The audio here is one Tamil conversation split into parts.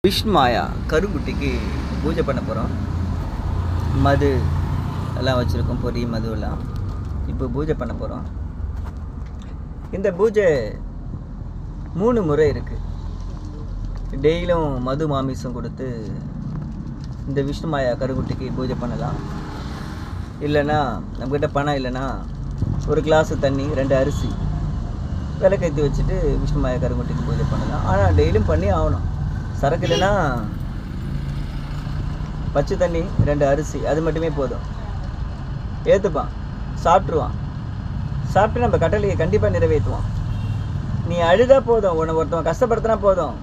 விஷ்ணுமாயா கருங்குட்டிக்கு பூஜை பண்ண போகிறோம். மது எல்லாம் வச்சுருக்கோம், பொரி மது எல்லாம். இப்போ பூஜை பண்ண போகிறோம். இந்த பூஜை 3 முறை இருக்குது. டெய்லியும் மது மாமிசம் கொடுத்து இந்த விஷ்ணுமாயா கருங்குட்டிக்கு பூஜை பண்ணலாம். இல்லைன்னா நம்மக்கிட்ட பணம் இல்லைன்னா ஒரு கிளாஸு தண்ணி 2 அரிசி விளக்கேற்றி வச்சுட்டு விஷ்ணுமாயா கருங்குட்டிக்கு பூஜை பண்ணலாம். ஆனால் டெய்லியும் பண்ணி ஆகணும். சரக்கு இல்லைன்னா பச்சை தண்ணி 2 அரிசி அது மட்டுமே போதும். ஏற்றுப்பான், சாப்பிட்ருவான். சாப்பிட்டு நம்ம கட்டளையை கண்டிப்பாக நிறைவேற்றுவான். நீ அழுதா போதும், உன்னை ஒருத்தவன் கஷ்டப்படுத்தினா போதும்,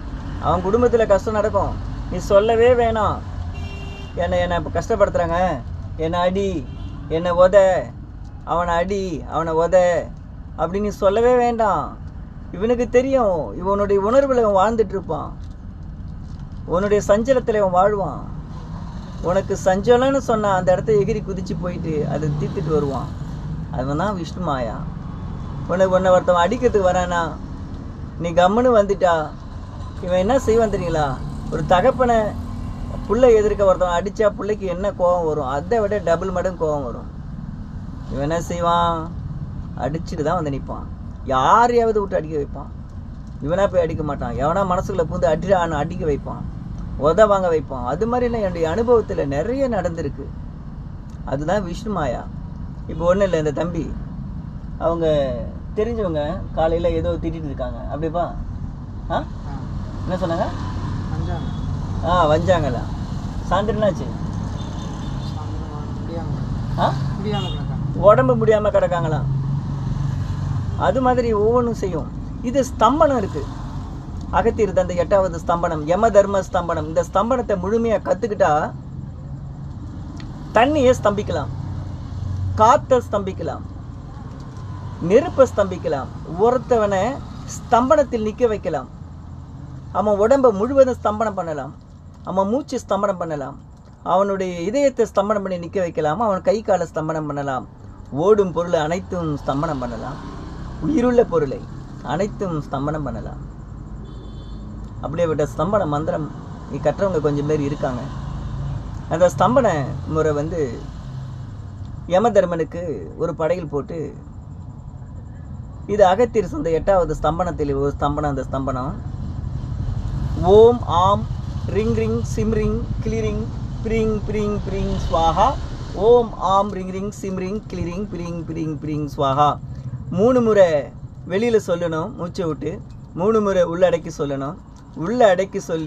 அவன் குடும்பத்தில் கஷ்டம் நடக்கும். நீ சொல்லவே வேணாம், என்னை இப்போ கஷ்டப்படுத்துகிறாங்க, என்னை அடி, என்னை உத, அவனை அடி, அவனை உத அப்படின்னு நீ சொல்லவே வேண்டாம். இவனுக்கு தெரியும், இவனுடைய உணர்வில் இவன் வாழ்ந்துட்டுருப்பான். உன்னுடைய சஞ்சலத்தில் அவன் வாழ்வான். உனக்கு சஞ்சலம்னு சொன்னால் அந்த இடத்த எகிரி குதித்து போயிட்டு அதை தீர்த்துட்டு வருவான். அவன் தான் விஷ்ணுமாயா. உன்னை ஒருத்தவன் அடிக்கிறதுக்கு வரானா, நீ கம்முன்னு வந்துட்டா இவன் என்ன செய்வான் தெரியுங்களா? ஒரு தகப்பனை பிள்ளை எதிர்க்க ஒருத்தவன் அடித்தா பிள்ளைக்கு என்ன கோபம் வரும், அதை விட டபுள் மடங்கு கோபம் வரும். இவன் என்ன செய்வான்? அடிச்சுட்டு தான் வந்து நிற்பான். யாரையாவது விட்டு அடிக்க வைப்பான். இவனா போய் அடிக்க மாட்டான். எவனா மனசுக்குள்ளே பூந்து அடிக்க வைப்பான், உத வாங்க வைப்பான். அது மாதிரிலாம் என்னுடைய அனுபவத்தில் நிறைய நடந்திருக்கு. அதுதான் விஷ்ணுமாயா. இப்போ ஒன்றும் இல்லை, இந்த தம்பி அவங்க தெரிஞ்சவங்க காலையில் ஏதோ திட்டிகிட்டு இருக்காங்க. அப்படிப்பா என்ன சொன்னாங்க? வஞ்சாங்களா? சாயந்தரம்னாச்சு உடம்பு முடியாமல் கிடக்காங்களாம். அது மாதிரி ஒவ்வொன்றும் செய்யும். இது ஸ்தம்பனம் இருக்குது. அகத்தியர் அந்த 8வது ஸ்தம்பனம், யம தர்ம ஸ்தம்பனம். இந்த ஸ்தம்பனத்தை முழுமையாக கற்றுக்கிட்டா தண்ணியை ஸ்தம்பிக்கலாம், காற்றை ஸ்தம்பிக்கலாம், நெருப்பை ஸ்தம்பிக்கலாம், ஒருத்தவனை ஸ்தம்பனத்தில் நிற்க வைக்கலாம். அவன் உடம்பை முழுவதும் ஸ்தம்பனம் பண்ணலாம், அவன் மூச்சு ஸ்தம்பனம் பண்ணலாம், அவனுடைய இதயத்தை ஸ்தம்பனம் பண்ணி நிற்க வைக்கலாம், அவன் கை காலை ஸ்தம்பனம் பண்ணலாம், ஓடும் பொருளை அனைத்தும் ஸ்தம்பனம் பண்ணலாம், உயிருள்ள பொருளை அனைத்தும் ஸ்தம்பனம் பண்ணலாம். அப்படியேப்பட்ட ஸ்தம்பன மந்திரம் நீ கற்றவங்க கொஞ்சம் பேர் இருக்காங்க. அந்த ஸ்தம்பன முறை யம தர்மனுக்கு ஒரு படையில் போட்டு, இது அகத்தியர் சொந்த 8வது ஸ்தம்பனத்தில் ஒரு ஸ்தம்பனம். அந்த ஸ்தம்பனம் ஓம் ஆம் ரிங் ரிங் சிம் ரிங் கிளிரிங் பிரிங் பிரிங் பிரிங் ஸ்வாஹா. ஓம் ஆம் ரிங் ரிங் சிம் ரிங் கிளிரிங் பிரிங் பிரிங் பிரிங் ஸ்வாஹா. 3 முறை வெளியில் சொல்லணும், மூச்சை விட்டு 3 முறை உள்ளடக்கி சொல்லணும். உள்ளடக்கி சொல்லி